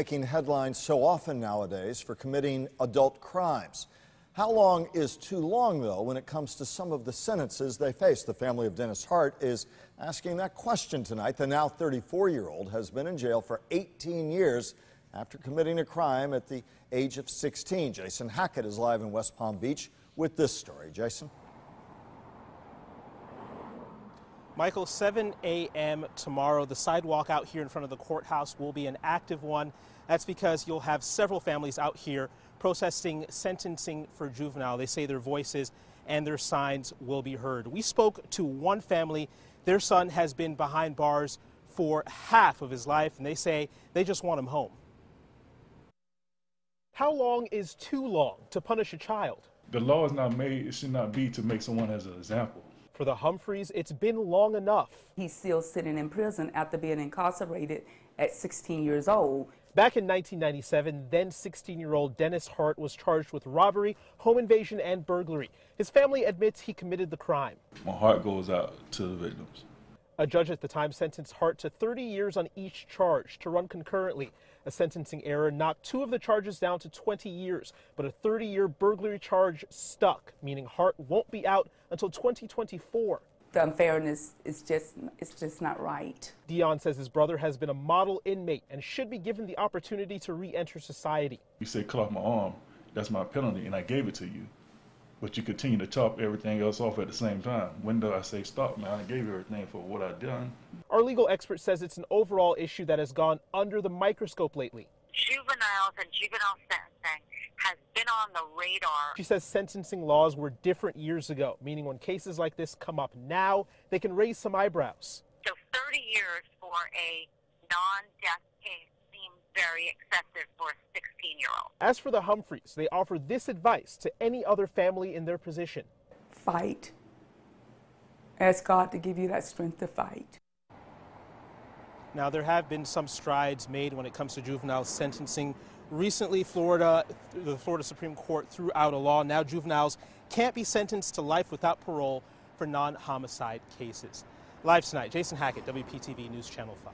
making headlines so often nowadays for committing adult crimes. How long is too long, though, when it comes to some of the sentences they face? The family of Dennis Hart is asking that question tonight. The now 34-year-old has been in jail for 18 years after committing a crime at the age of 16. Jason Hackett is live in West Palm Beach with this story. Jason? Michael, 7 a.m. tomorrow, the sidewalk out here in front of the courthouse will be an active one. That's because you'll have several families out here protesting sentencing for juvenile. They say their voices and their signs will be heard. We spoke to one family. Their son has been behind bars for half of his life, and they say they just want him home. How long is too long to punish a child? The law is not made, it should not be to make someone as an example. For the Humphreys, it's been long enough. He's still sitting in prison after being incarcerated at 16 years old. Back in 1997, then 16-year-old Dennis Hart was charged with robbery, home invasion, and burglary. His family admits he committed the crime. My heart goes out to the victims. A judge at the time sentenced Hart to 30 years on each charge to run concurrently. A sentencing error knocked 2 of the charges down to 20 years, but a 30-year burglary charge stuck, meaning Hart won't be out until 2024. The unfairness is just not right. Dion says his brother has been a model inmate and should be given the opportunity to re-enter society. You say cut off my arm, that's my penalty, and I gave it to you. But you continue to chop everything else off at the same time. When do I say stop, man? I gave you everything for what I done. Our legal expert says it's an overall issue that has gone under the microscope lately. Juveniles and juvenile sentencing has been on the radar. She says sentencing laws were different years ago, meaning when cases like this come up now, they can raise some eyebrows. So 30 years for a non-death case seems very excessive for a 16-year-old. As for the Humphreys, they offer this advice to any other family in their position. Fight. Ask God to give you that strength to fight. Now, there have been some strides made when it comes to juvenile sentencing. Recently, the Florida Supreme Court threw out a law. Now juveniles can't be sentenced to life without parole for non-homicide cases. Live tonight, Jason Hackett, WPTV News Channel 5.